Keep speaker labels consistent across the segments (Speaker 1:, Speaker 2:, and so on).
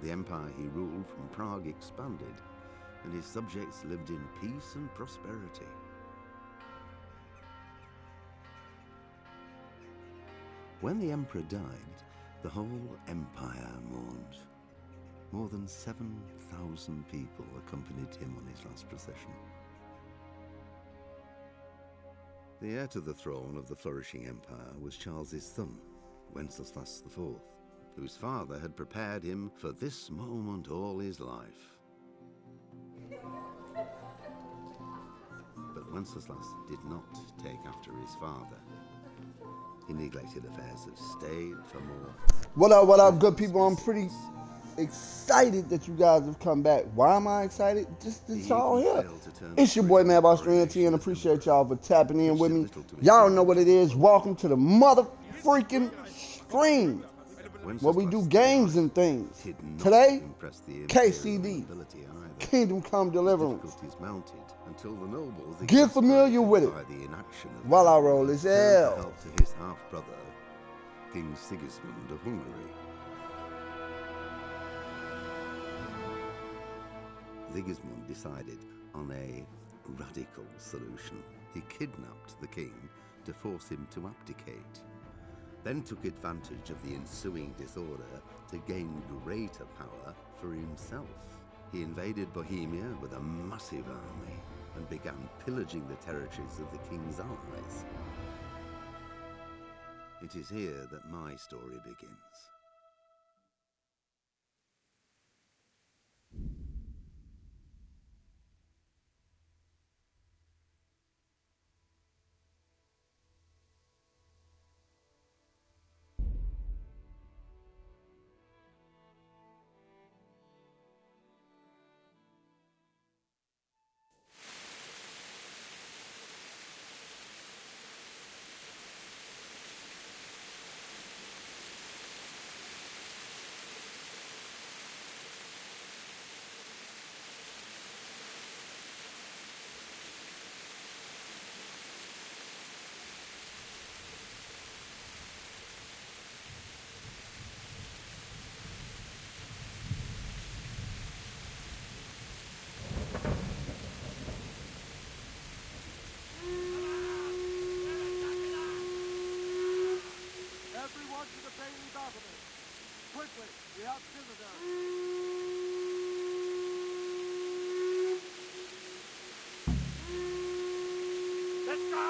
Speaker 1: The empire he ruled from Prague expanded, and his subjects lived in peace and prosperity. When the emperor died, the whole empire mourned. More than 7,000 people accompanied him on his last procession. The heir to the throne of the flourishing empire was Charles's son, Wenceslas IV, whose father had prepared him for this moment all his life. But Wenceslas did not take after his father. He neglected affairs of state for more.
Speaker 2: What up, good people? I'm pretty excited that you guys have come back. Why am I excited? Just y'all here. It's your boy madbox3nt, and appreciate y'all for tapping in with me. Y'all know what it is. Welcome to the mother freaking stream, where we do games and things. Today, KCD, Kingdom Come Deliverance. Get familiar with it while I roll this L.
Speaker 1: To his half-brother, King Sigismund of Hungary. Sigismund decided on a radical solution. He kidnapped the king to force him to abdicate, then took advantage of the ensuing disorder to gain greater power for himself. He invaded Bohemia with a massive army and began pillaging the territories of the king's allies. It is here that my story begins.
Speaker 3: Quickly, we have visitors. Let's go!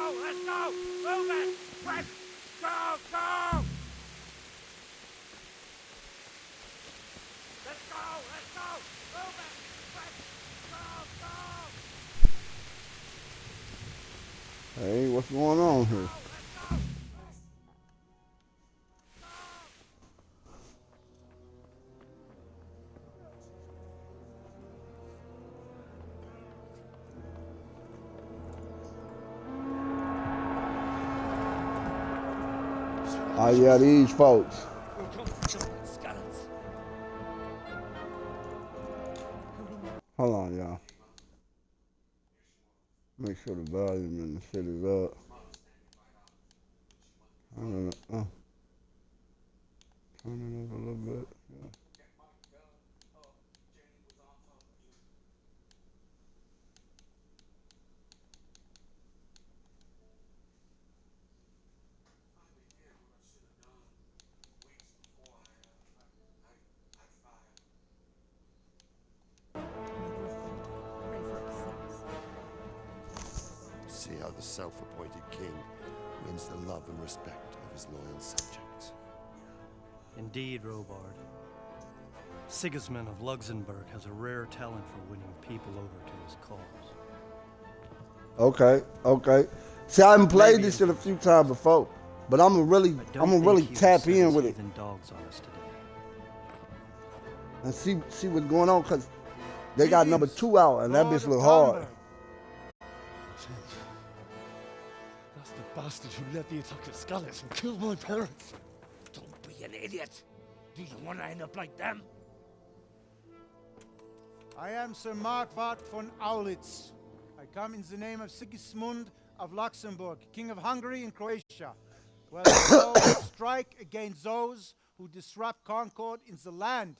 Speaker 3: Move it! Quick! Go! Let's go! Move it! Quick! Go!
Speaker 2: Hey, what's going on here? Oh yeah, these folks. Hold on, y'all. Make sure the volume in the shit is up. I don't know. Turn it up a little bit. Yeah.
Speaker 4: See how the self-appointed king wins the love and respect of his loyal subjects.
Speaker 5: Indeed, Robard. Sigismund of Luxembourg has a rare talent for winning people over to his cause.
Speaker 2: Okay. See, I haven't played this shit a few times before, but I'm gonna really tap in with it
Speaker 5: Dogs on us today.
Speaker 2: and see what's going on, cause they got number 2 out and that bitch look hard.
Speaker 6: That's the bastard who led the attack at Scarlet and killed my parents.
Speaker 3: Don't be an idiot. Do you want to end up like them?
Speaker 7: I am Sir Marquardt von Aulitz. I come in the name of Sigismund of Luxembourg, King of Hungary and Croatia, to strike against those who disrupt concord in the land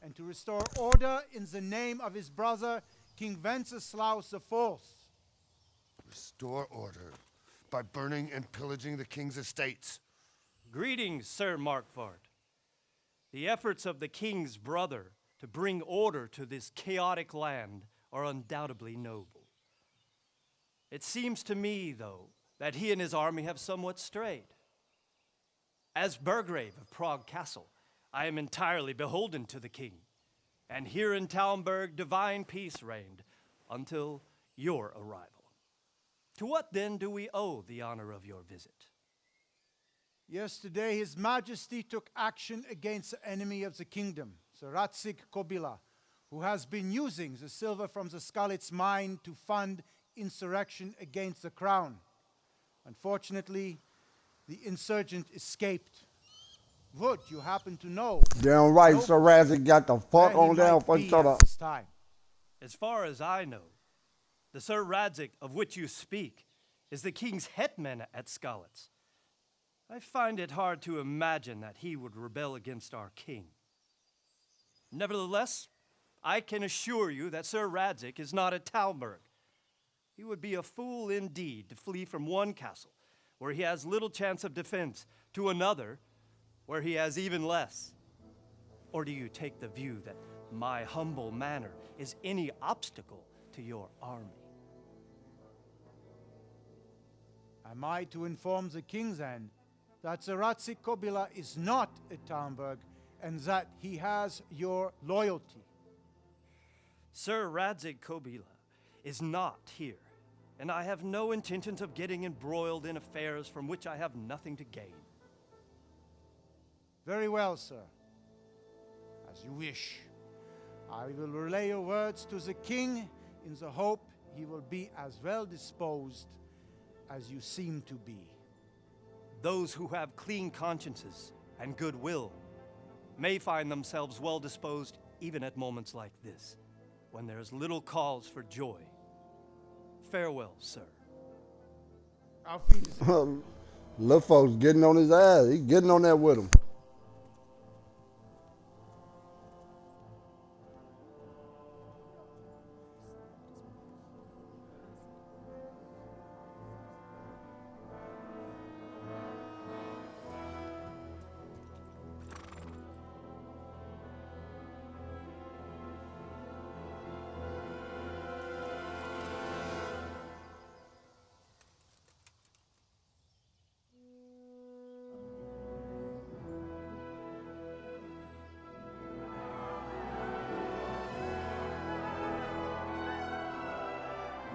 Speaker 7: and to restore order in the name of his brother, King Wenceslaus IV.
Speaker 4: Restore order by burning and pillaging the king's estates.
Speaker 5: Greetings, Sir Markvart. The efforts of the king's brother to bring order to this chaotic land are undoubtedly noble. It seems to me, though, that he and his army have somewhat strayed. As Burgrave of Prague Castle, I am entirely beholden to the king, and here in Talmberg divine peace reigned until your arrival. To what then do we owe the honor of your visit?
Speaker 7: Yesterday, His Majesty took action against the enemy of the kingdom, Sir Radzik Kobila, who has been using the silver from the Skalitz mine to fund insurrection against the crown. Unfortunately, the insurgent escaped. Would you happen to know?
Speaker 2: Damn right, Sir Radzik got the fuck
Speaker 7: where he
Speaker 2: on down
Speaker 7: might
Speaker 2: for
Speaker 7: be
Speaker 2: shut
Speaker 7: at
Speaker 2: up.
Speaker 7: this time?
Speaker 5: As far as I know, the Sir Radzik of which you speak is the king's hetman at Skalitz. I find it hard to imagine that he would rebel against our king. Nevertheless, I can assure you that Sir Radzik is not at Talmberg. He would be a fool indeed to flee from one castle, where he has little chance of defense, to another, where he has even less. Or do you take the view that my humble manner is any obstacle to your army?
Speaker 7: Am I to inform the king then that Sir Radzik Kobila is not at Talmberg and that he has your loyalty?
Speaker 5: Sir Radzik Kobila is not here, and I have no intentions of getting embroiled in affairs from which I have nothing to gain.
Speaker 7: Very well, sir. As you wish. I will relay your words to the king in the hope he will be as well disposed as you seem to be.
Speaker 5: Those who have clean consciences and goodwill may find themselves well disposed even at moments like this, when there is little cause for joy. Farewell, sir.
Speaker 7: Auf Wiedersehen.
Speaker 2: Little folks getting on his ass. He getting on that with him.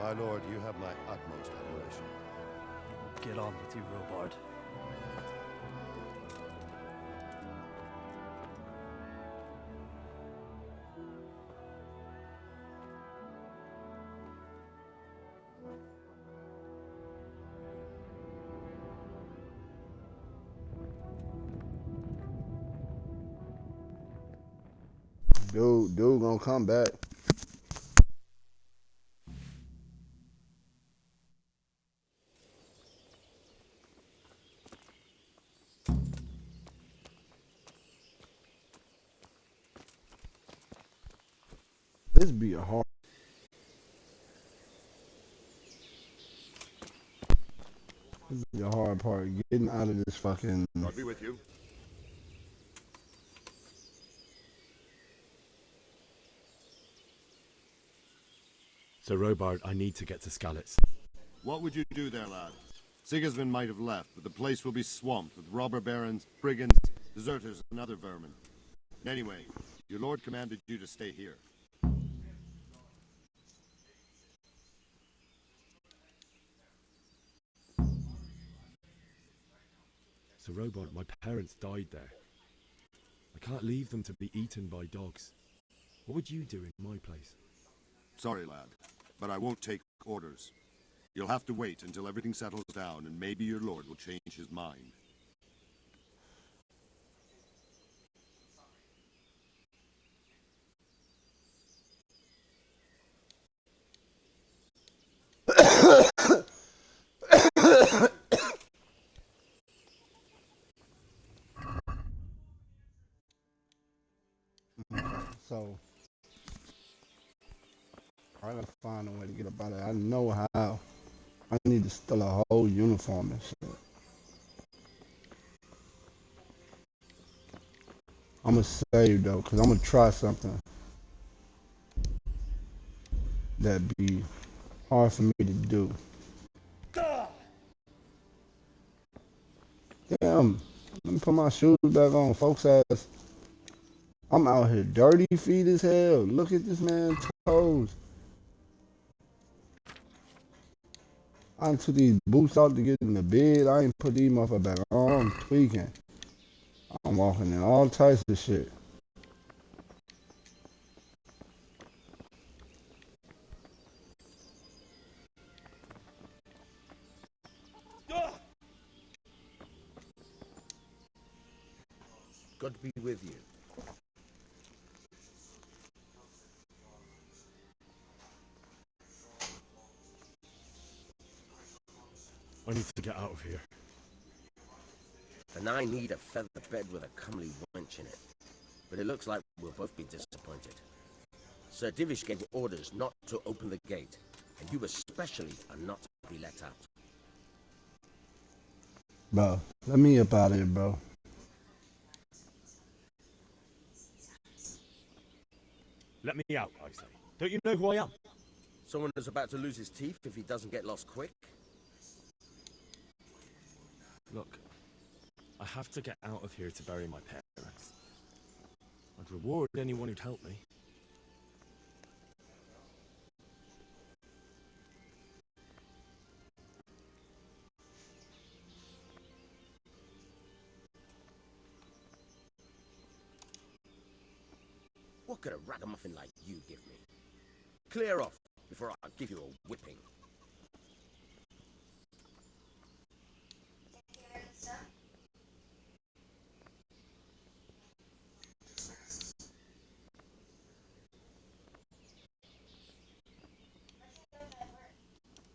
Speaker 4: My lord, you have my utmost admiration.
Speaker 5: Get on with you, Robard.
Speaker 2: Dude gonna come back. This be a hard. This be a hard part. Getting out of this fucking.
Speaker 4: I'll be with you.
Speaker 8: Sir Robard, I need to get to Skalitz.
Speaker 4: What would you do there, lad? Sigismund might have left, but the place will be swamped with robber barons, brigands, deserters, and other vermin. Anyway, your lord commanded you to stay here.
Speaker 8: Sir Robard, my parents died there. I can't leave them to be eaten by dogs. What would you do in my place?
Speaker 4: Sorry, lad, but I won't take orders. You'll have to wait until everything settles down, and maybe your lord will change his mind.
Speaker 2: So I gotta find a way to get up out of it. I know how. I need to steal a whole uniform and shit. I'm gonna save though, cause I'm gonna try something that be hard for me to do. Damn, let me put my shoes back on, folks ass. I'm out here dirty feet as hell. Look at this man's toes. I took these boots out to get in the bed. I ain't put these motherfuckers back on. I'm tweaking. I'm walking in all types of shit.
Speaker 1: God be with you.
Speaker 8: I need to get out of here.
Speaker 3: And I need a feather bed with a comely wench in it. But it looks like we'll both be disappointed. Sir Divish gave orders not to open the gate, and you especially are not to be let out.
Speaker 2: Bro, let me up out of here, bro.
Speaker 8: Let me out, I say. Don't you know who I am?
Speaker 3: Someone is about to lose his teeth if he doesn't get lost quick.
Speaker 8: Look, I have to get out of here to bury my parents. I'd reward anyone who'd help me.
Speaker 3: What could a ragamuffin like you give me? Clear off before I give you a whipping.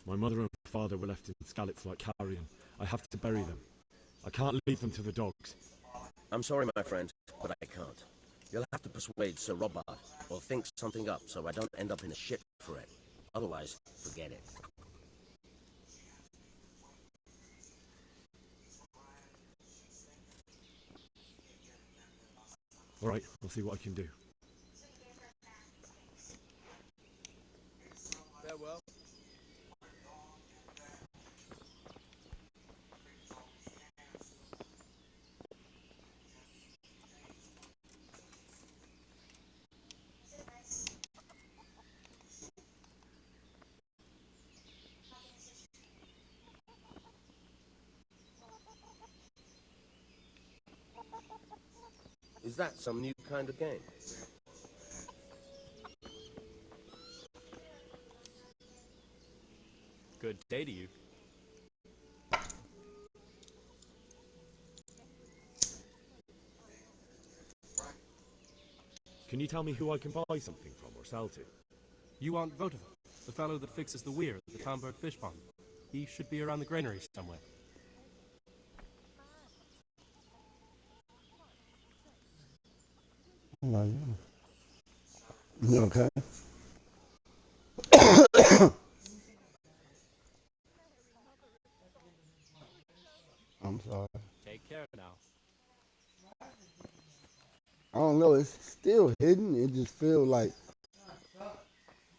Speaker 8: My mother and father were left in Skalitz like carrion. I have to bury them. I can't leave them to the dogs.
Speaker 3: I'm sorry, my friend, but I can't. You'll have to persuade Sir Robert, or think something up so I don't end up in a shit for it. Otherwise, forget it.
Speaker 8: All right, I'll see what I can do.
Speaker 3: Farewell. Is that some new kind of game?
Speaker 5: Good day to you.
Speaker 8: Can you tell me who I can buy something from or sell to?
Speaker 9: You want Votiva, the fellow that fixes the weir at the Tamberg fish pond. He should be around the granary somewhere.
Speaker 2: You okay? I'm sorry.
Speaker 5: Take care now.
Speaker 2: I don't know. It's still hidden. It just feels like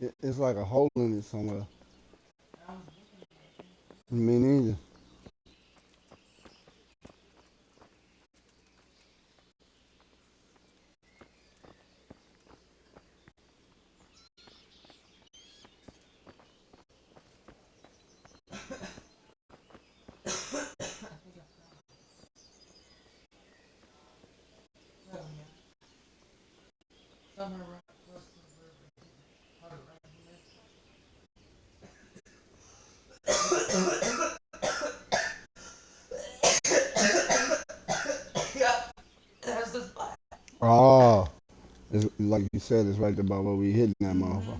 Speaker 2: it's like a hole in it somewhere. Me neither. Oh, it's, like you said, it's right about where we hitting that motherfucker.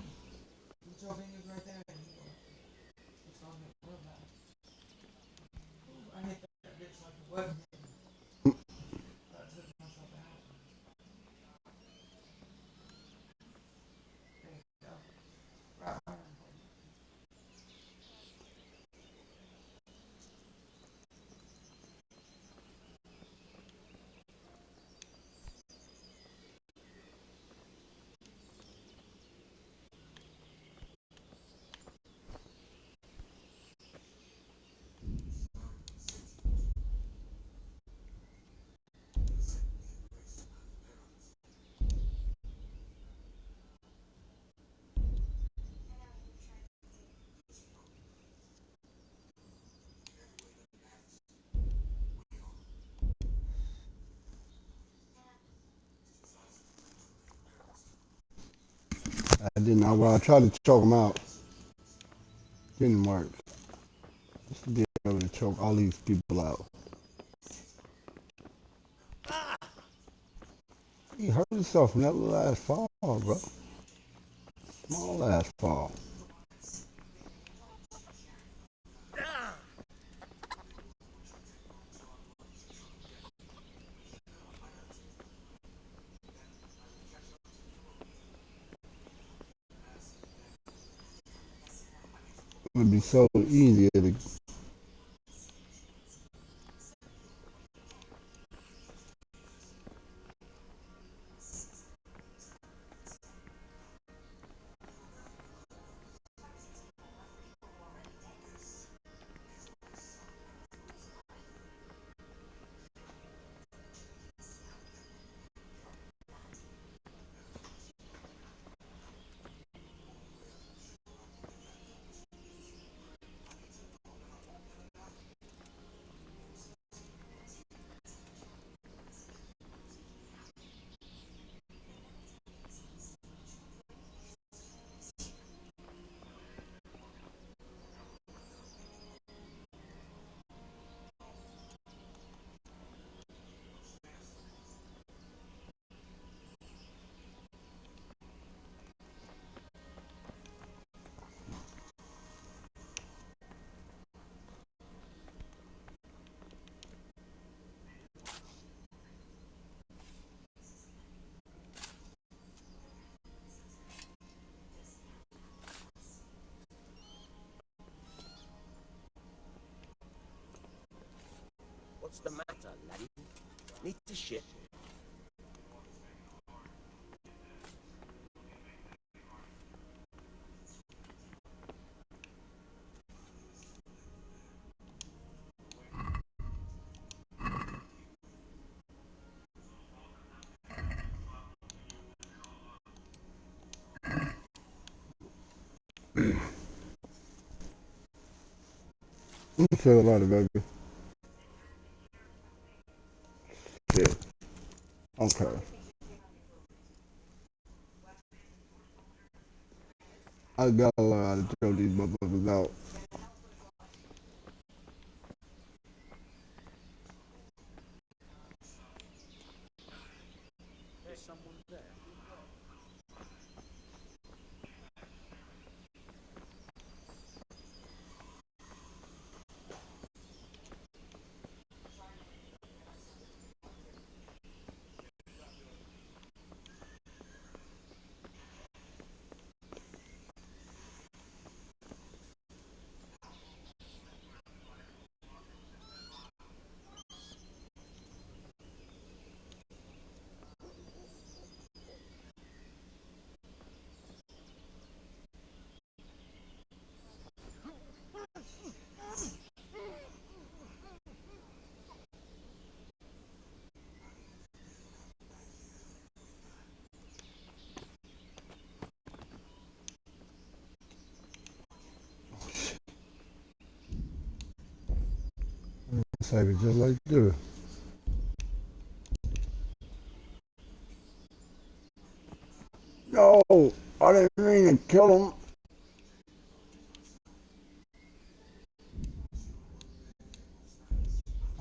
Speaker 2: I didn't know. Well, I tried to choke him out. Didn't work. Just to be able to choke all these people out. He hurt himself from that little ass fall, bro. Small ass fall. It would be so easier to.
Speaker 3: What's the matter, laddie? Need to shit?
Speaker 2: You feel a lot of baby. Yeah. Okay. I gotta learn how to choke these motherfuckers out.
Speaker 3: There's someone there.
Speaker 2: Save it just like this. No, I didn't mean to kill him.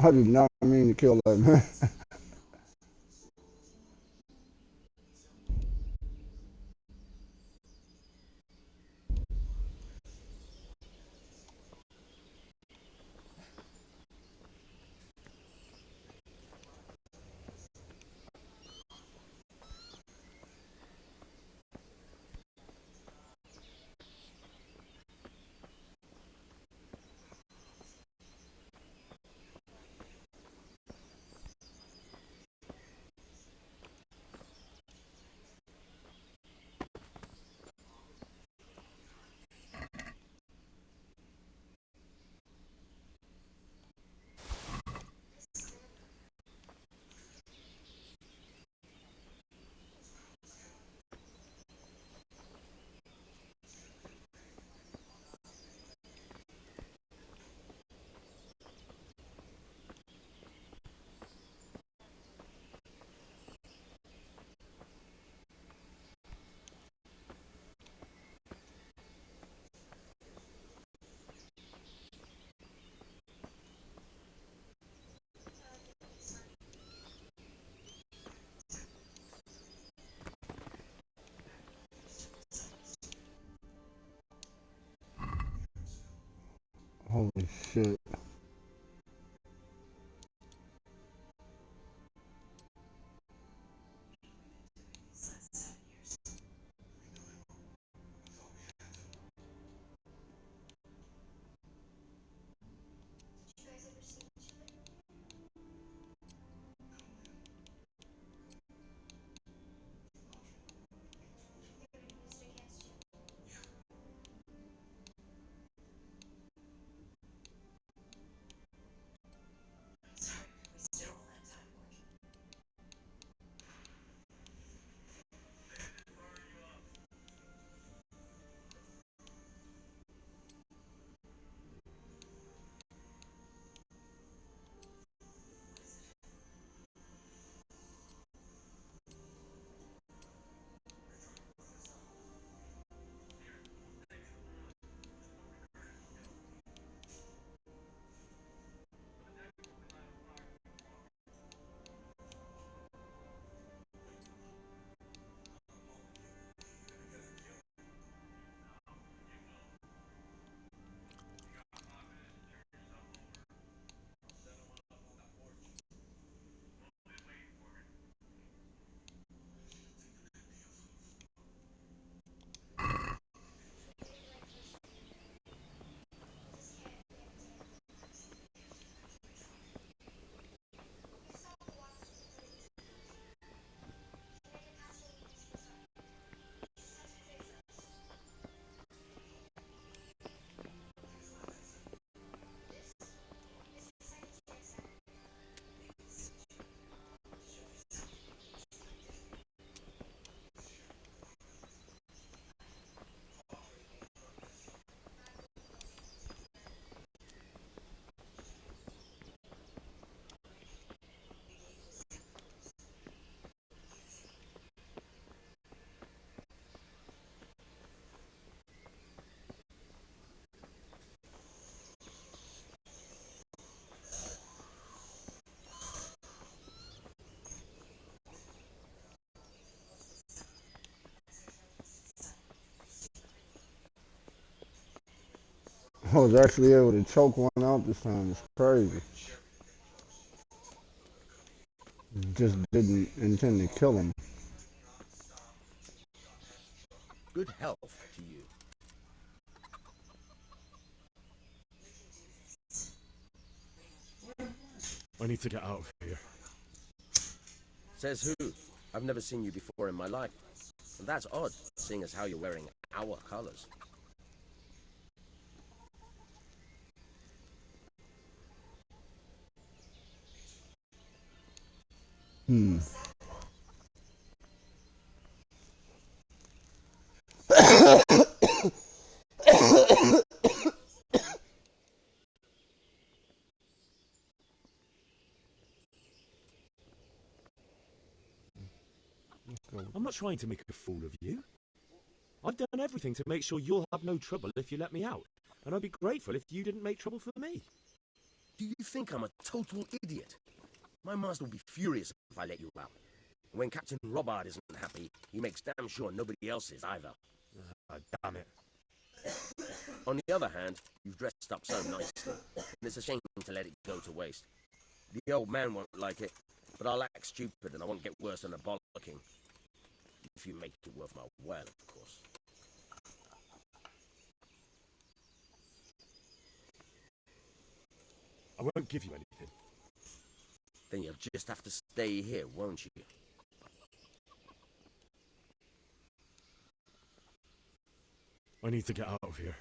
Speaker 2: I did not mean to kill that man. Holy shit. I was actually able to choke one out this time. It's crazy. Just didn't intend to kill him.
Speaker 3: Good health to you.
Speaker 8: I need to get out of here.
Speaker 3: Says who? I've never seen you before in my life. And that's odd, seeing as how you're wearing our colors.
Speaker 8: I'm not trying to make a fool of you. I've done everything to make sure you'll have no trouble if you let me out. And I'd be grateful if you didn't make trouble for me.
Speaker 3: Do you think I'm a total idiot? My master will be furious if I let you out. When Captain Robard isn't happy, he makes damn sure nobody else is either.
Speaker 8: Damn it.
Speaker 3: On the other hand, you've dressed up so nicely, and it's a shame to let it go to waste. The old man won't like it, but I'll act stupid and I won't get worse than a bollocking. If you make it worth my while, of course.
Speaker 8: I won't give you anything.
Speaker 3: Then you'll just have to stay here, won't you?
Speaker 8: I need to get out of here.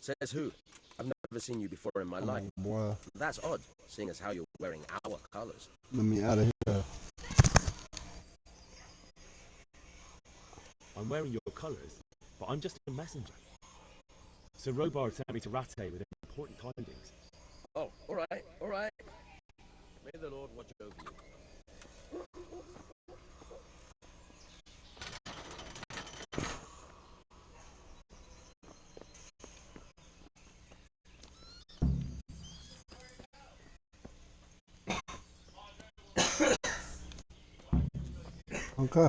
Speaker 3: Says who? I've never seen you before in my life.
Speaker 2: Boy,
Speaker 3: That's odd, seeing as how you're wearing our colors.
Speaker 2: let me out of here.
Speaker 8: I'm wearing your colours, but I'm just a messenger. Sir Robard sent me to Rattay with important tidings.
Speaker 3: Oh, all right, all right. May the Lord watch over you.
Speaker 2: Okay.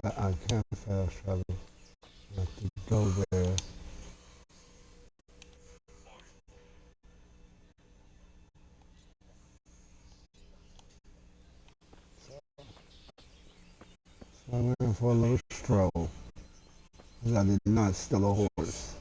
Speaker 2: I can fast travel. I have to go there. So I went for a little stroll. I did not steal a horse.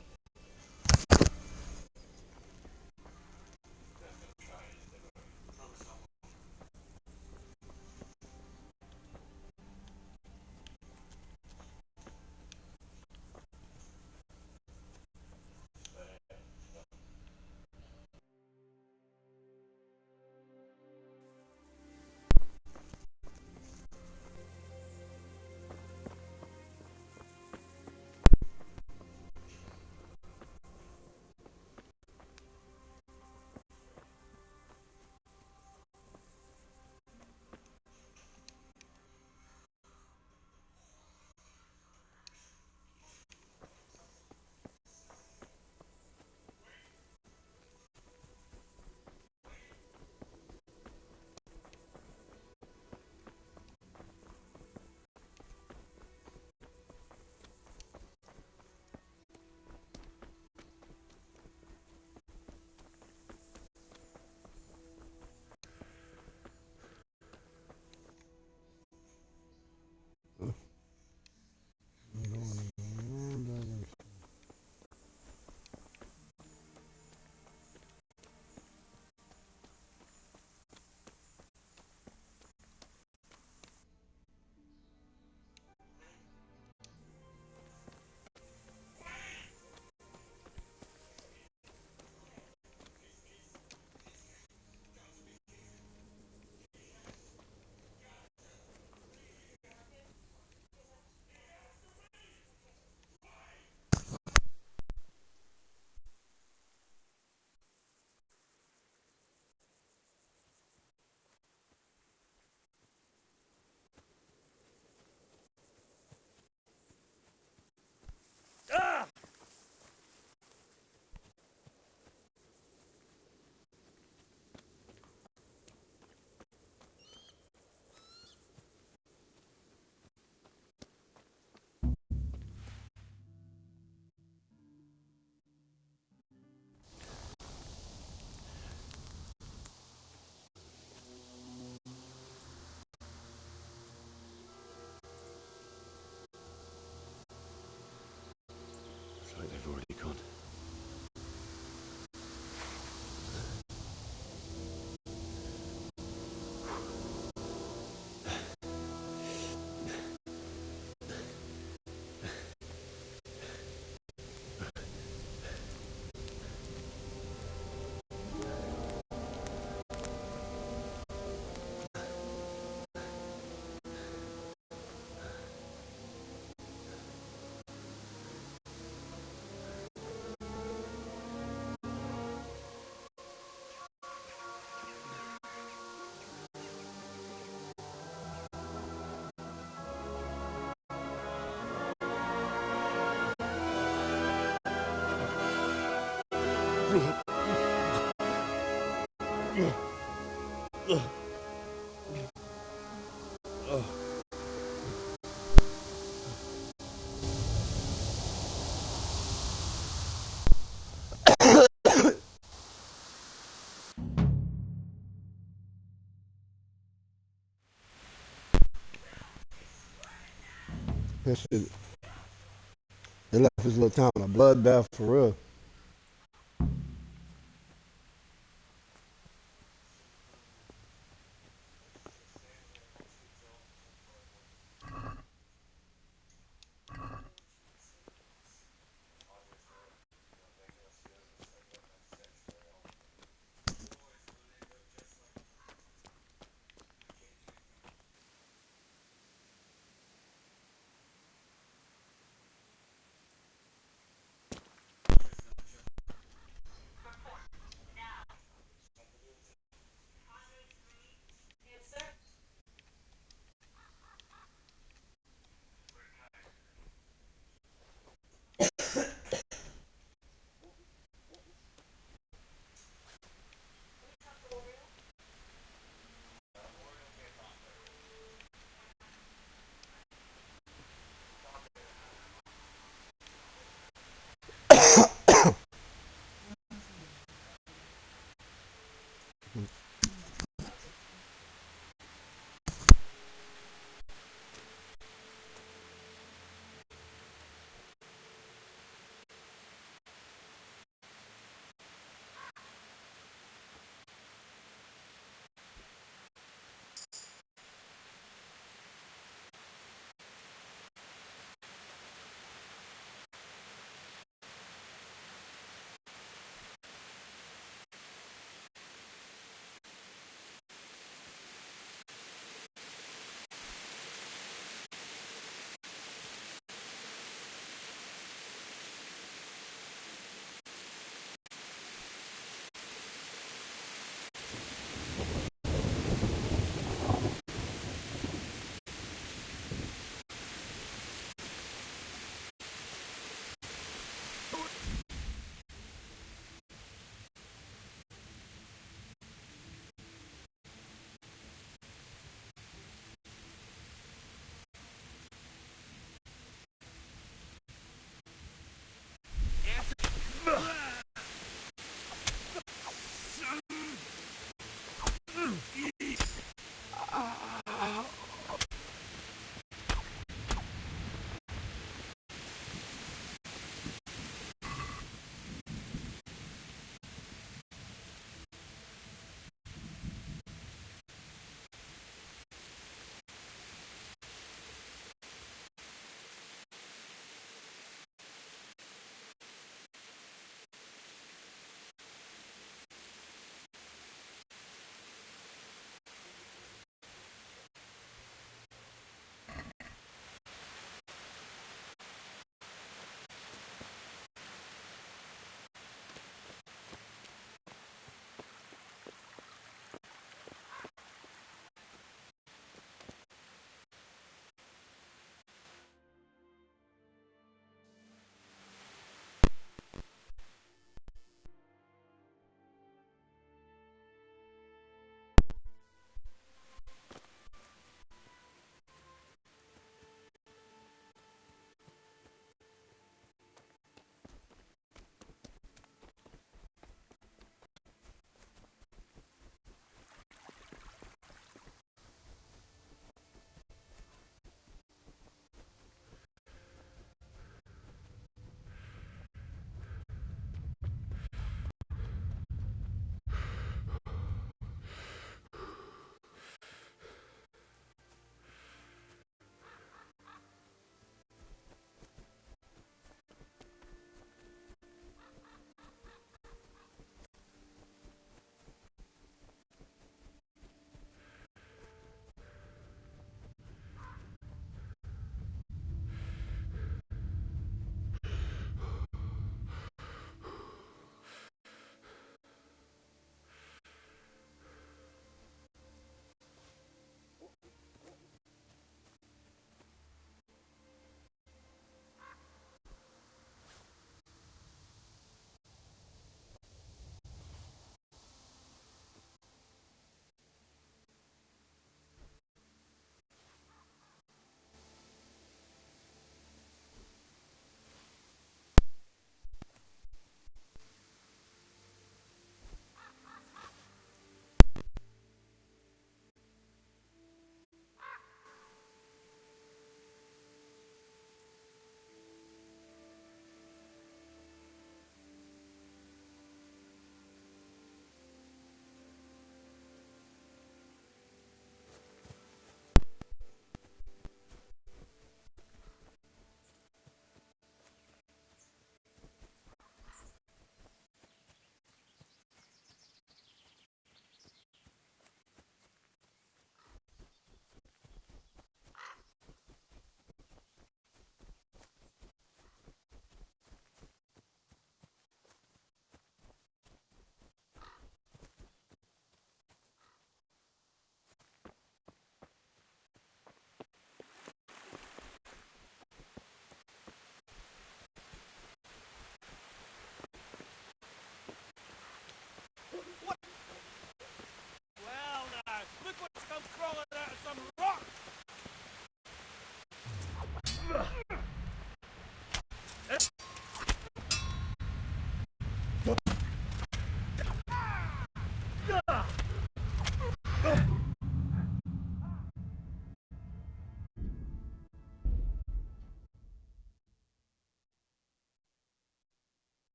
Speaker 8: It's like they've already gone.
Speaker 2: That shit, they left this little town a bloodbath for real.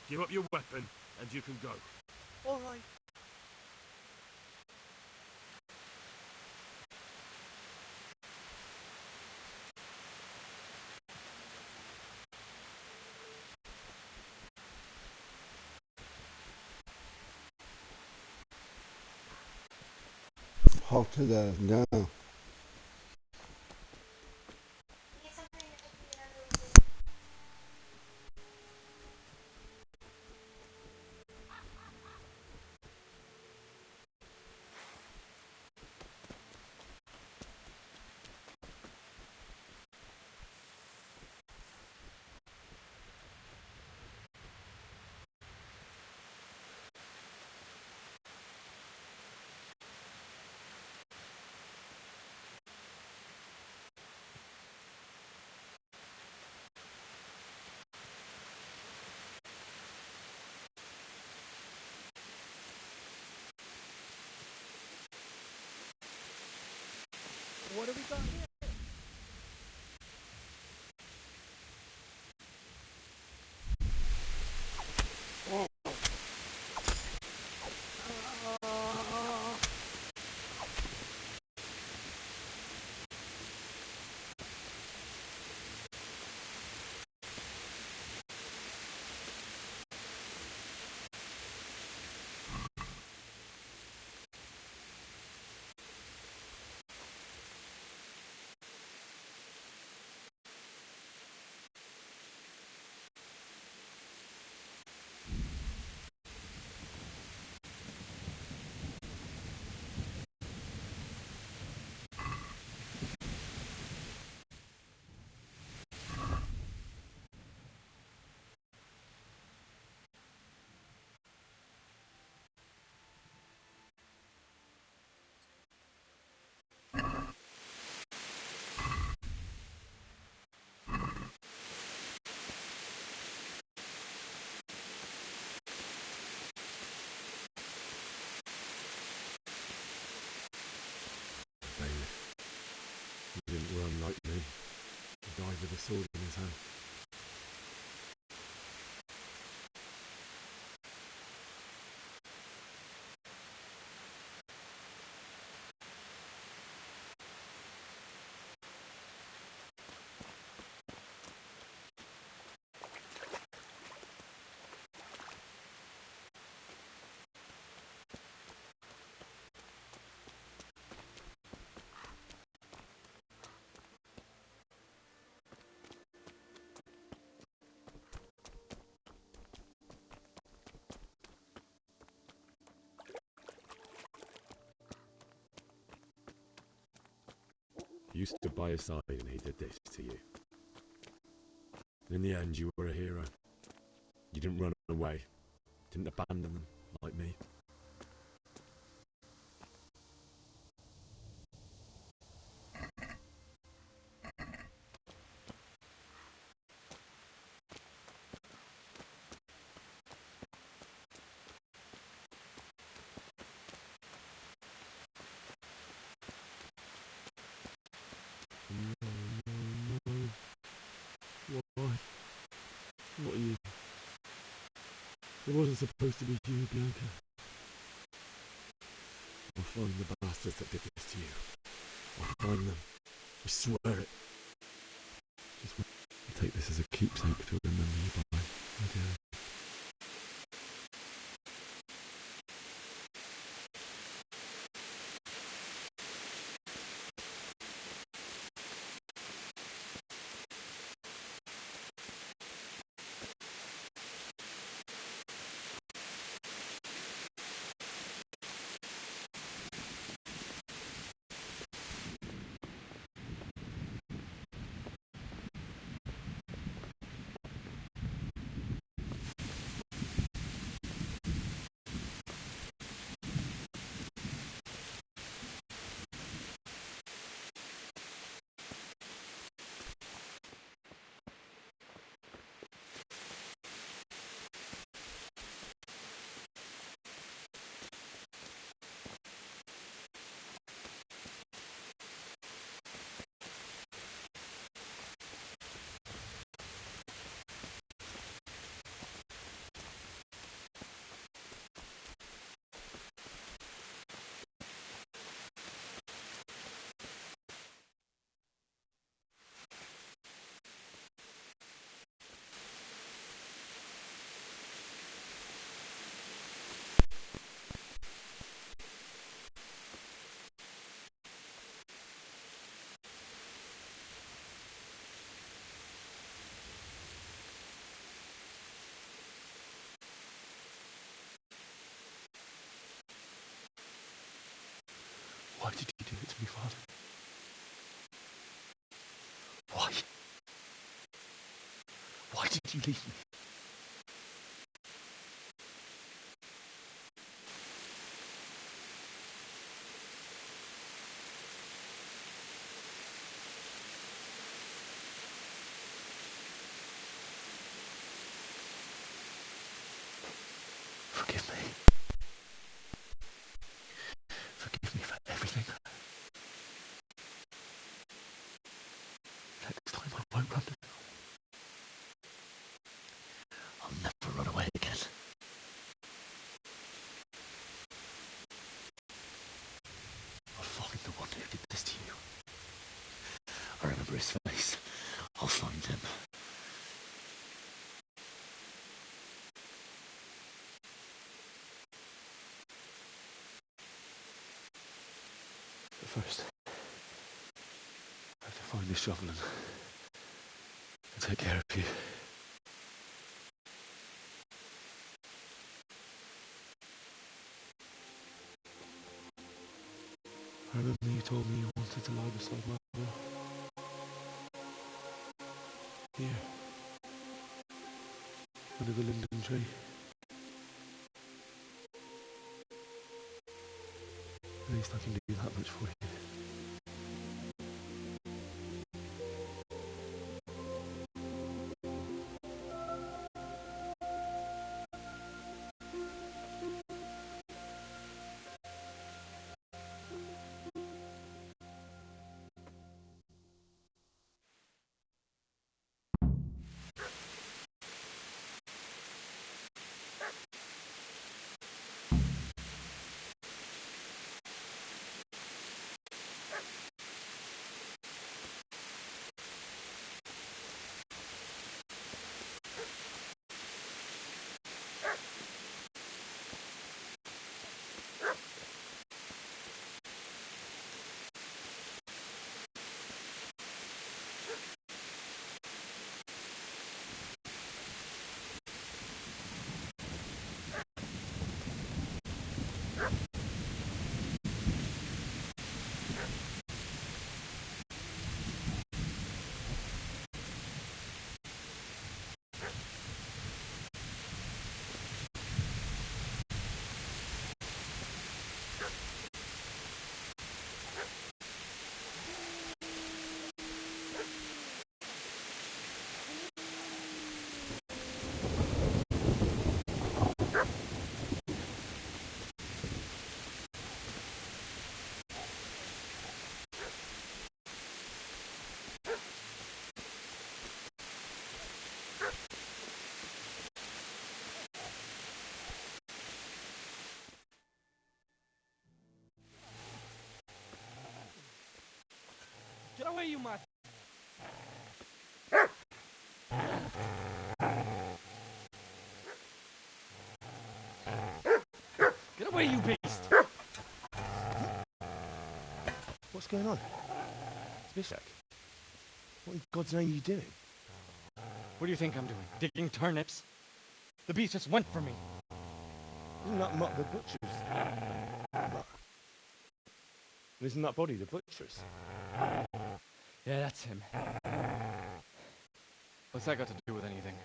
Speaker 8: Give up your weapon, and you can go.
Speaker 6: All right.
Speaker 2: Hawk to the down.
Speaker 6: What do we got here?
Speaker 8: He didn't run like me. He died with a sword in his hand. You stood by his side and he did this to you. And in the end, you were a hero. You didn't run away. Didn't abandon them like me. Why? What are you? It wasn't supposed to be you, Bianca. I'll find the bastards that did this to you. I'll find them. I swear it. Just take this as a keepsake to remember you by, my dear.
Speaker 6: Why did you do it to me, Father? Why? Why did you leave me? Forgive me. Forgive me for everything. Next time I won't run. I'll never run away again. I'll find the one who did this to you. I remember his face. I'll find him. But first, I have to find this shovel and take care of you. I remember you told me you wanted to lie beside my will. Here. Under the linden tree. At least I can do that much for you.
Speaker 5: Get away, you mutt! Get away, you beast!
Speaker 6: What's going on? It's Bishak. What in God's name are you doing?
Speaker 10: What do you think I'm doing? Digging turnips? The beast just went for me.
Speaker 6: Isn't that Mutt the butcher's? Mutt. Isn't that body the butcher's?
Speaker 10: Yeah, that's him. What's that got to do with anything?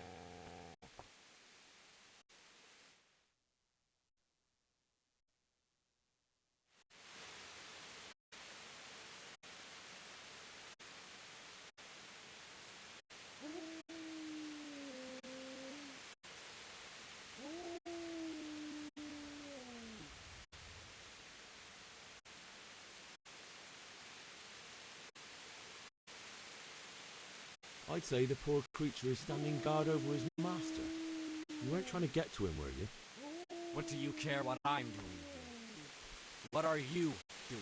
Speaker 8: I'd say the poor creature is standing guard over his master. You weren't trying to get to him, were you?
Speaker 10: What do you care what I'm doing here? What are you doing here?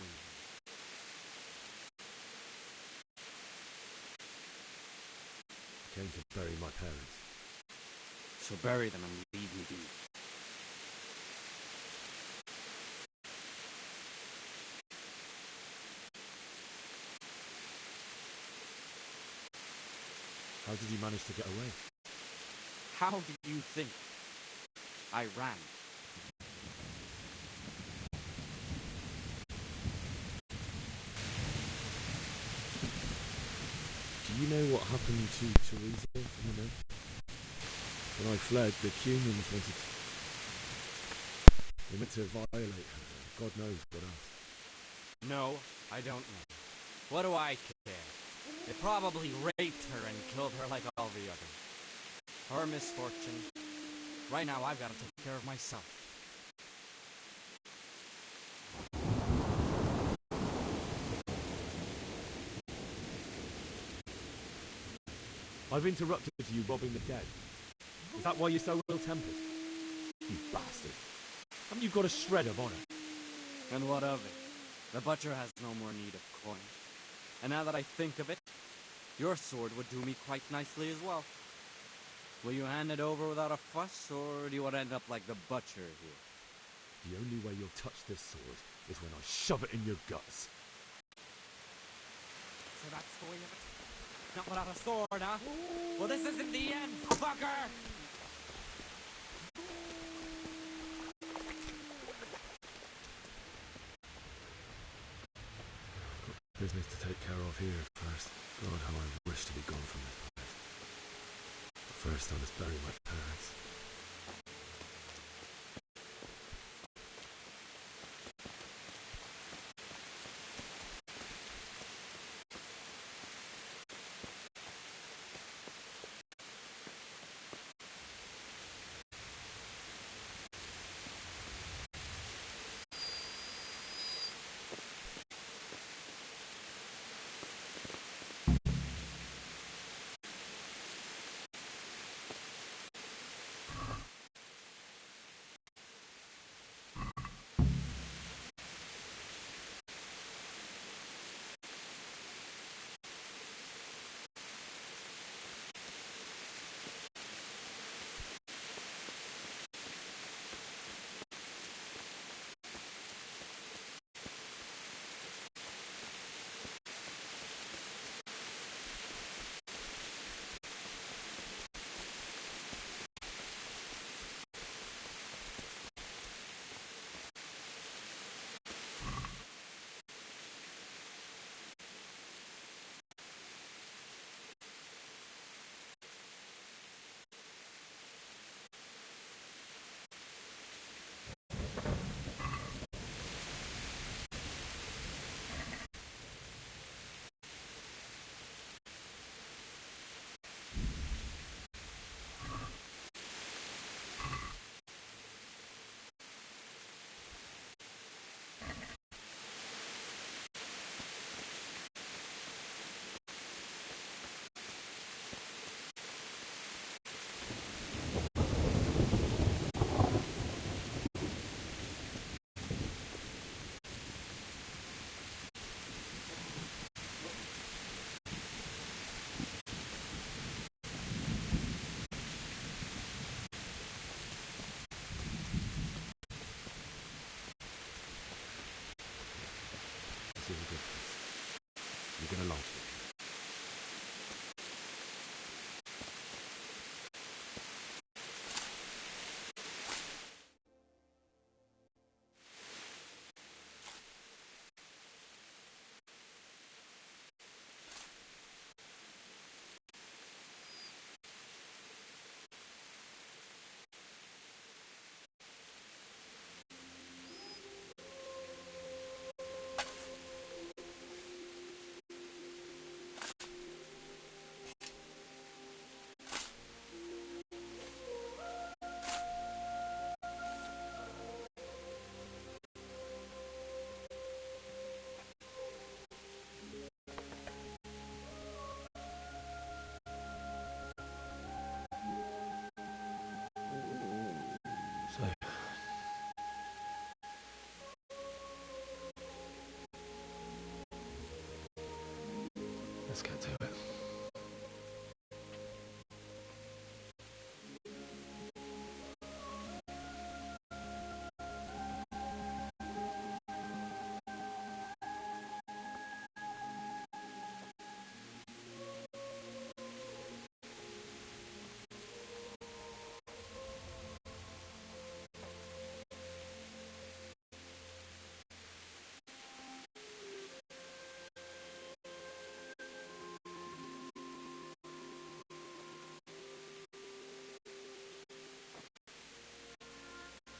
Speaker 8: Came to bury my parents.
Speaker 10: So bury them and leave me be.
Speaker 8: How did you manage to get away?
Speaker 10: How do you think? I ran.
Speaker 8: you know what happened to Teresa from the men? When I fled, the Cumans wanted to... They meant to violate her. God knows what else.
Speaker 10: No, I don't know. What do I care? They probably raped her and killed her like all the others. Her misfortune. Right now, I've got to take care of myself.
Speaker 8: I've interrupted you robbing the dead. Is that why you're so ill-tempered? You bastard. Haven't you got a shred of honor?
Speaker 10: And what of it? The butcher has no more need of coin. And now that I think of it, your sword would do me quite nicely as well. Will you hand it over without a fuss, or do you want to end up like the butcher here?
Speaker 8: The only way you'll touch this sword is when I shove it in your guts.
Speaker 10: So that's the way of it? Not without a sword, huh? Well, this isn't the end, fucker!
Speaker 8: Business to take care of here first. God, how I wish to be gone from this place. But first, I must bury my parents. This is a good place. You're gonna like it. So, let's get to it.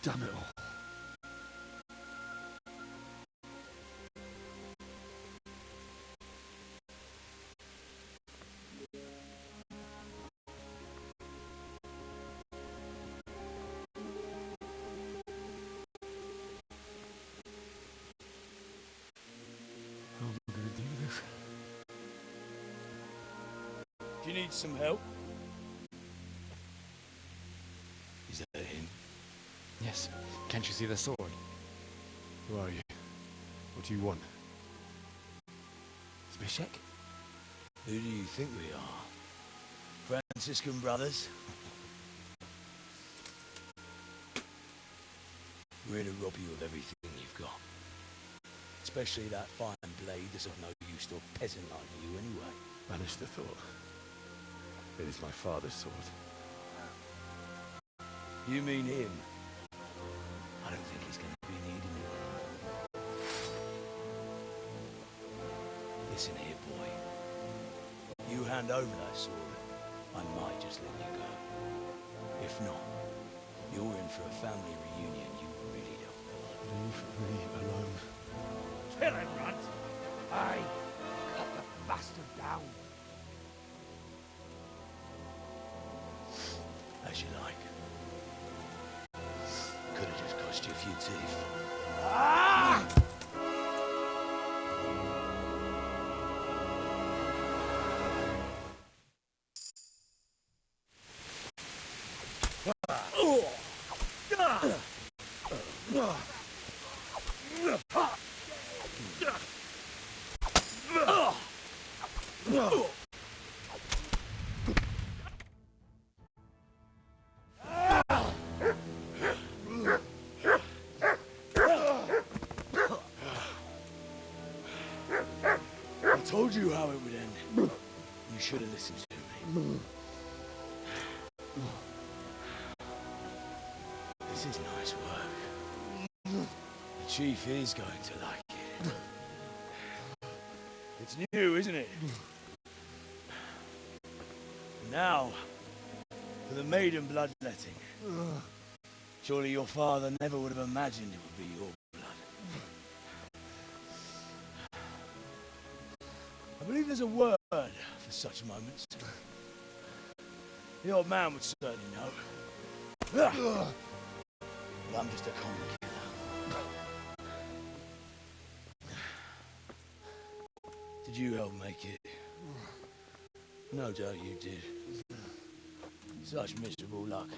Speaker 6: Damn it all. How am I gonna do this?
Speaker 11: Do you need some help?
Speaker 6: Is that him? Yes. Can't you see the sword? Who are you? What do you want? Zbyszek?
Speaker 11: Who do you think we are? Franciscan brothers? We're here to rob you of everything you've got. Especially that fine blade that's of no use to a peasant like you anyway.
Speaker 6: Banish the thought. It is my father's sword.
Speaker 11: You mean him? I don't think he's going to be needing it. Listen here, boy. You hand over that sword, I might just let you go. If not, you're in for a family reunion you really don't want.
Speaker 6: Leave me alone.
Speaker 11: Kill him, Runt! Aye, cut the bastard down. As you like. Could have just cost you a few teeth. Ah! I told you how it would end. You should have listened to me. This is nice work. The chief is going to like it. It's new, isn't it? Now, for the maiden bloodletting. Surely your father never would have imagined it would be your blood. I believe there's a word for such moments. The old man would certainly know. But I'm just a common killer. Did you help make it? No doubt you did. Such miserable luck.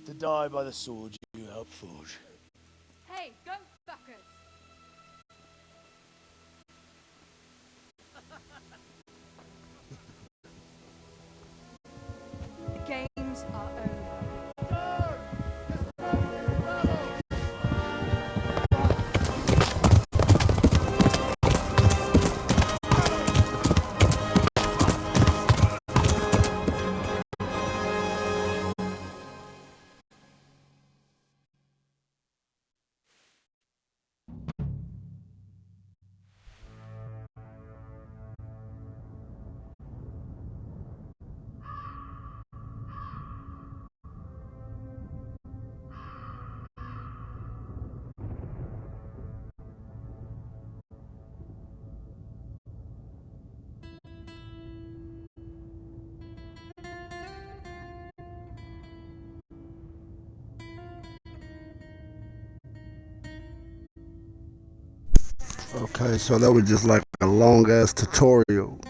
Speaker 11: To die by the sword you helped forge.
Speaker 12: Hey, go fuckers! The games are over.
Speaker 2: Okay, so that was just like a long ass tutorial.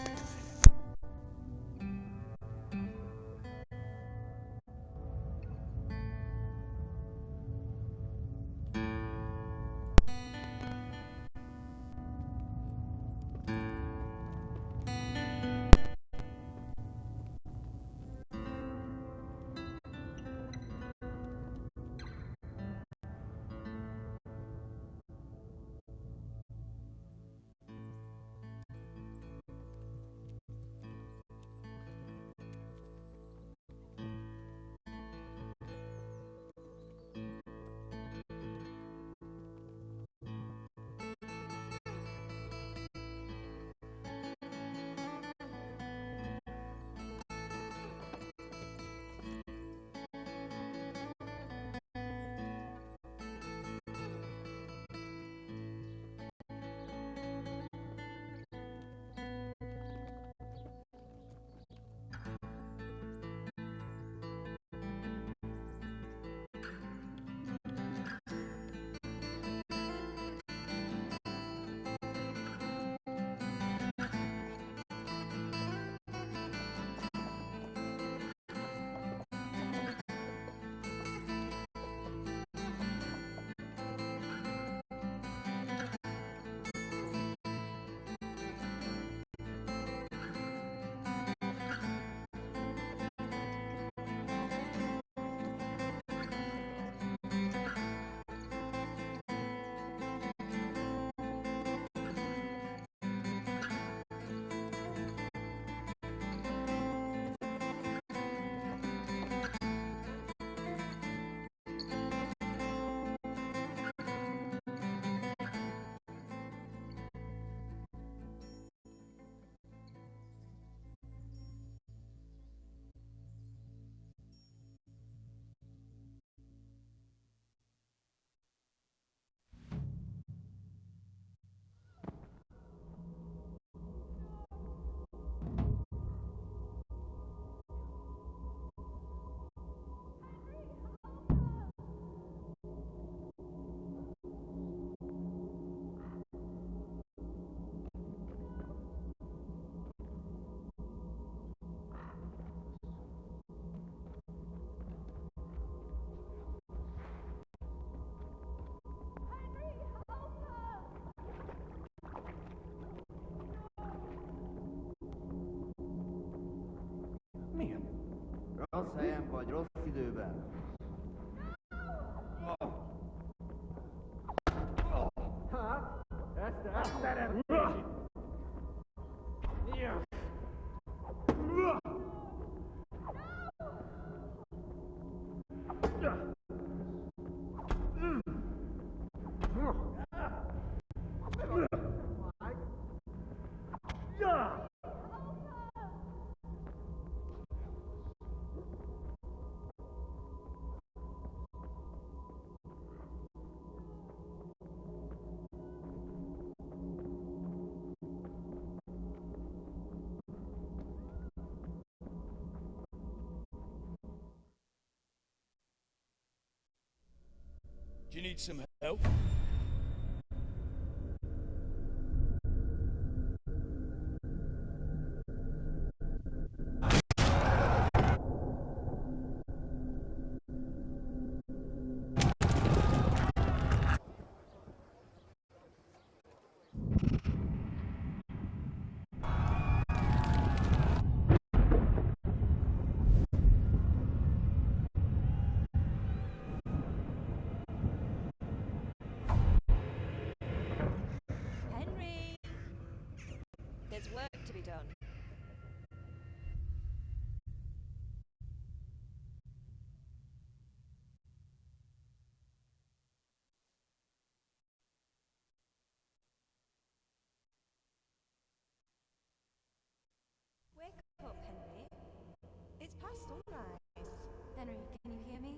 Speaker 2: säga en vad rostig du är.
Speaker 11: Do you need some help?
Speaker 13: Henry! There's work to be done. Wake up, Henry. It's past sunrise.
Speaker 12: Henry, can you hear me?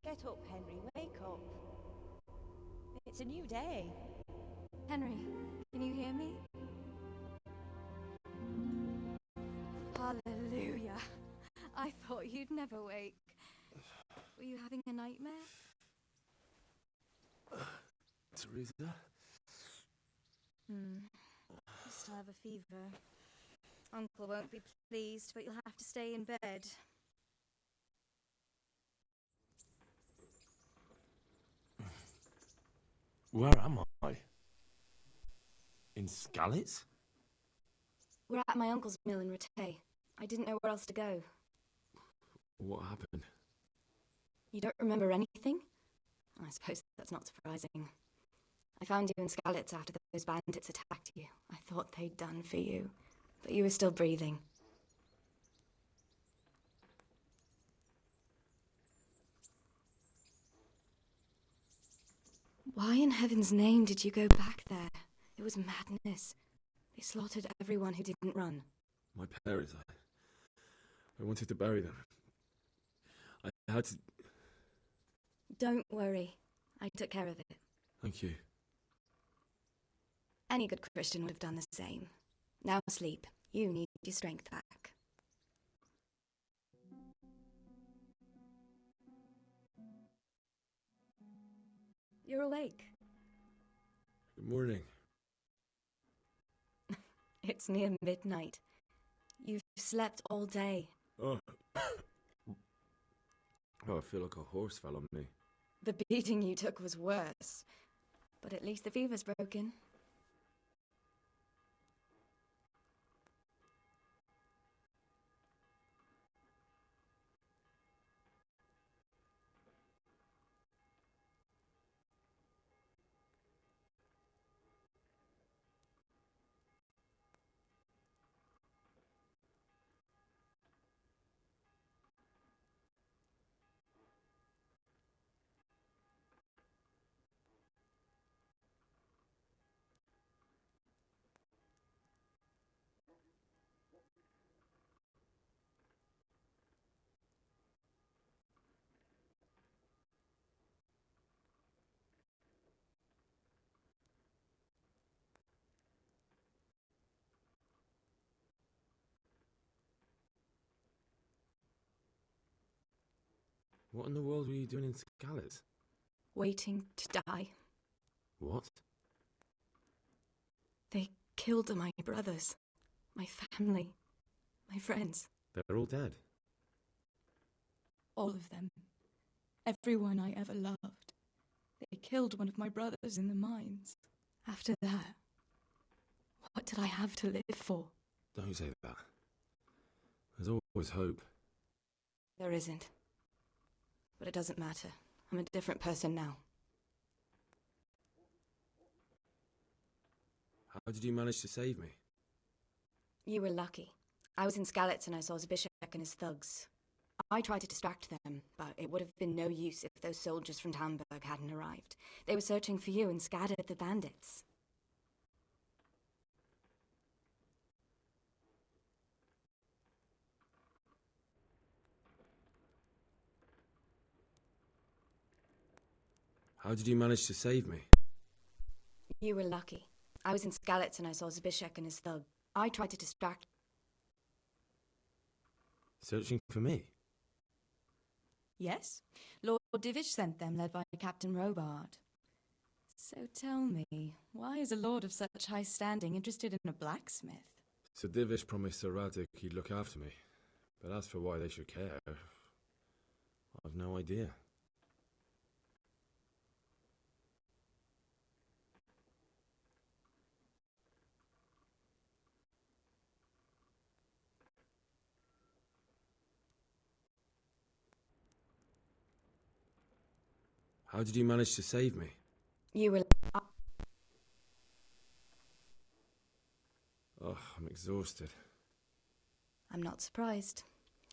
Speaker 13: Get up, Henry. Wake up. It's a new day.
Speaker 12: Henry, can you hear me? Hallelujah. I thought you'd never wake. Were you having a nightmare?
Speaker 8: Teresa?
Speaker 12: You still have a fever. Uncle won't be pleased, but you'll have to stay in bed.
Speaker 8: Where am I? In Skalitz?
Speaker 12: We're at my uncle's mill in Rattay. I didn't know where else to go.
Speaker 8: What happened?
Speaker 12: You don't remember anything? I suppose that's not surprising. I found you in Skalitz after those bandits attacked you. I thought they'd done for you, but you were still breathing. Why in heaven's name did you go back there? It was madness. They slaughtered everyone who didn't run.
Speaker 8: My parents, I wanted to bury them. I had to...
Speaker 12: Don't worry. I took care of it.
Speaker 8: Thank you.
Speaker 12: Any good Christian would have done the same. Now sleep. You need your strength back. You're awake.
Speaker 8: Good morning.
Speaker 12: It's near midnight. You've slept all day.
Speaker 8: Oh. Oh, I feel like a horse fell on me.
Speaker 12: The beating you took was worse. But at least the fever's broken.
Speaker 8: What in the world were you doing in Skalitz?
Speaker 12: Waiting to die.
Speaker 8: What?
Speaker 12: They killed my brothers, my family, my friends.
Speaker 8: They're all dead.
Speaker 12: All of them. Everyone I ever loved. They killed one of my brothers in the mines. After that, what did I have to live for?
Speaker 8: Don't say that. There's always hope.
Speaker 12: There isn't. But it doesn't matter. I'm a different person now.
Speaker 8: How did you manage to save me?
Speaker 12: You were lucky. I was in Skalitz and I saw Zbyszek and his thugs. I tried to distract them, but it would have been no use if those soldiers from Tamburg hadn't arrived. They were searching for you and scattered the bandits.
Speaker 8: How did you manage to save me?
Speaker 12: You were lucky. I was in Skalitz and I saw Zbyszek and his thug. I tried to distract...
Speaker 8: Searching for me?
Speaker 14: Yes. Lord Divish sent them, led by Captain Robard. So tell me, why is a lord of such high standing interested in a blacksmith?
Speaker 8: Sir Divish promised Sir Radic he'd look after me. But as for why they should care, I've no idea. How did you manage to save me?
Speaker 12: You were...
Speaker 8: Oh, I'm exhausted.
Speaker 12: I'm not surprised.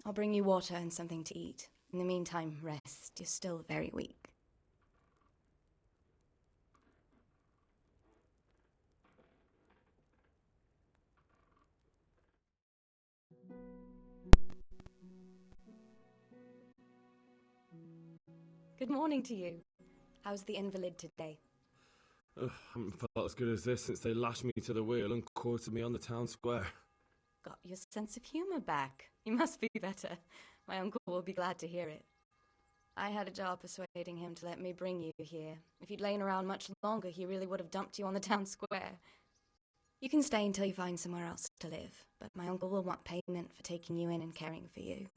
Speaker 12: I'll bring you water and something to eat. In the meantime, rest. You're still very weak. Good morning to you. How's the invalid today?
Speaker 8: I haven't felt as good as this since they lashed me to the wheel and quartered me on the town square.
Speaker 12: Got your sense of humour back. You must be better. My uncle will be glad to hear it. I had a job persuading him to let me bring you here. If you'd lain around much longer, he really would have dumped you on the town square. You can stay until you find somewhere else to live, but my uncle will want payment for taking you in and caring for you.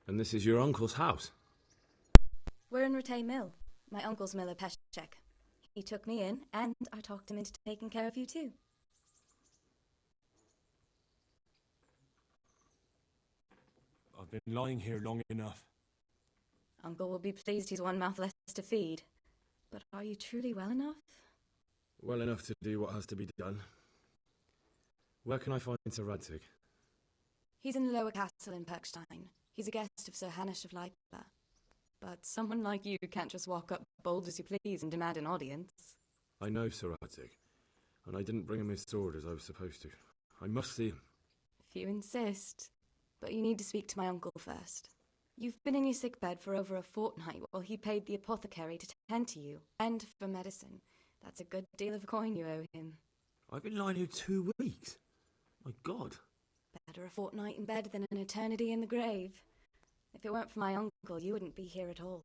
Speaker 8: And this is your uncle's house?
Speaker 12: We're in Ratay Mill. My uncle's miller Peshek. He took me in, and I talked him into taking care of you too.
Speaker 8: I've been lying here long enough.
Speaker 12: Uncle will be pleased he's one mouth less to feed. But are you truly well enough?
Speaker 8: Well enough to do what has to be done. Where can I find Sir Radzig?
Speaker 12: He's in the lower castle in Perkstein. He's a guest of Sir Hanush of Leipla. But someone like you can't just walk up bold as you please and demand an audience.
Speaker 8: I know Sir Radzig, and I didn't bring him his sword as I was supposed to. I must see him.
Speaker 12: If you insist. But you need to speak to my uncle first. You've been in your sickbed for over a fortnight while he paid the apothecary to tend to you, and for medicine. That's a good deal of coin you owe him.
Speaker 8: I've been lying here 2 weeks. My God.
Speaker 12: Better a fortnight in bed than an eternity in the grave. If it weren't for my uncle, you wouldn't be here at all.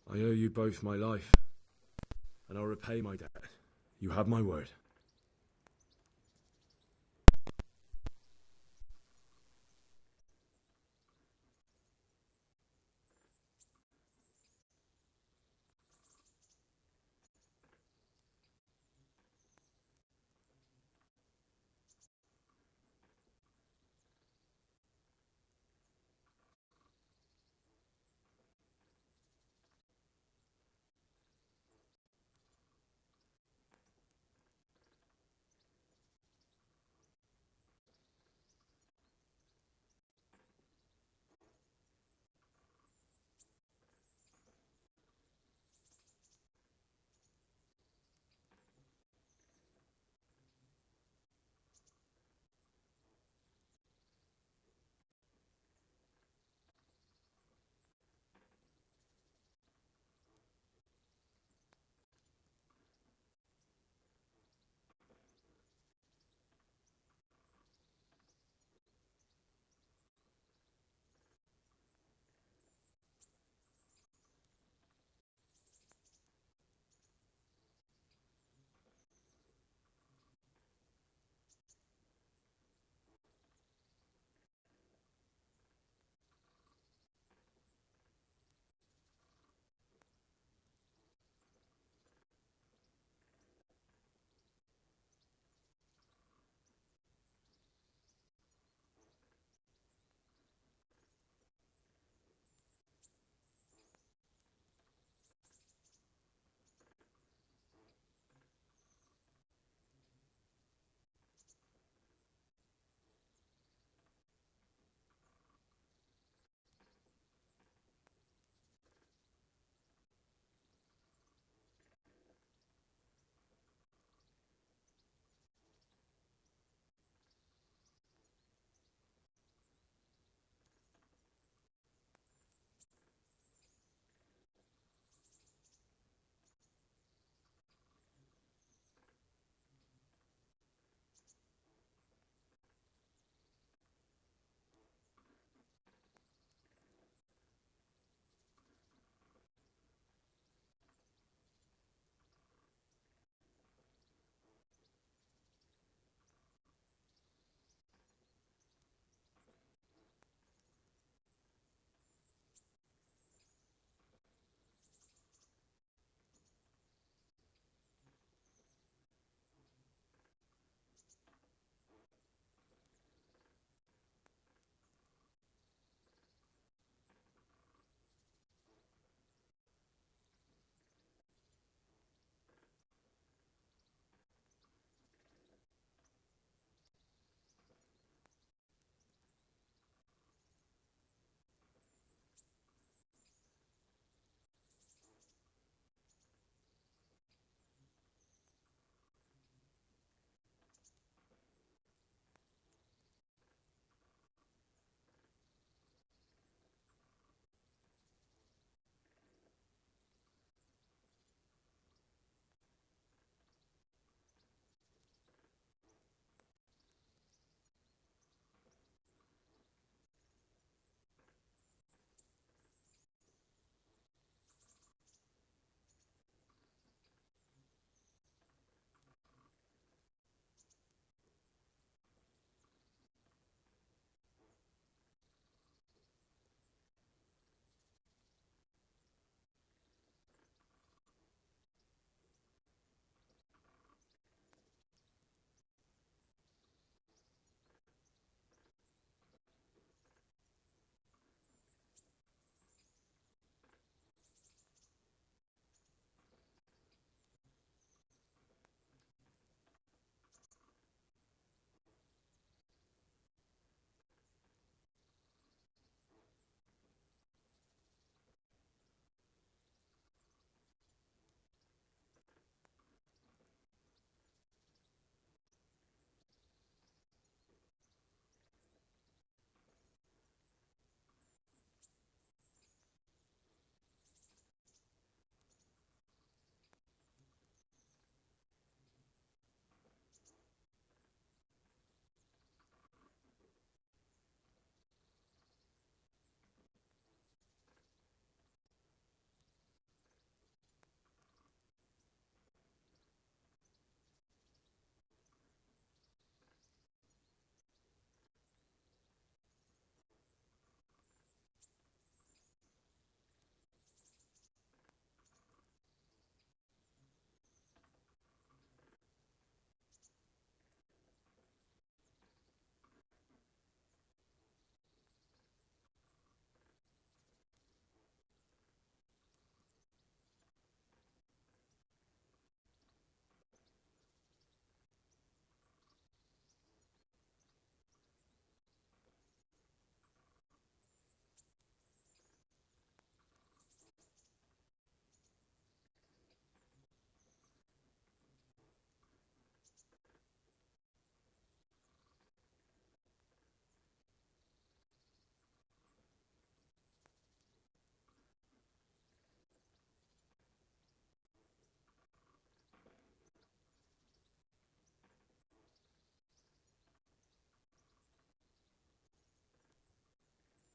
Speaker 8: I owe you both my life, and I'll repay my debt. You have my word.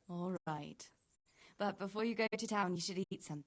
Speaker 14: All right. But before you go to town, you should eat something.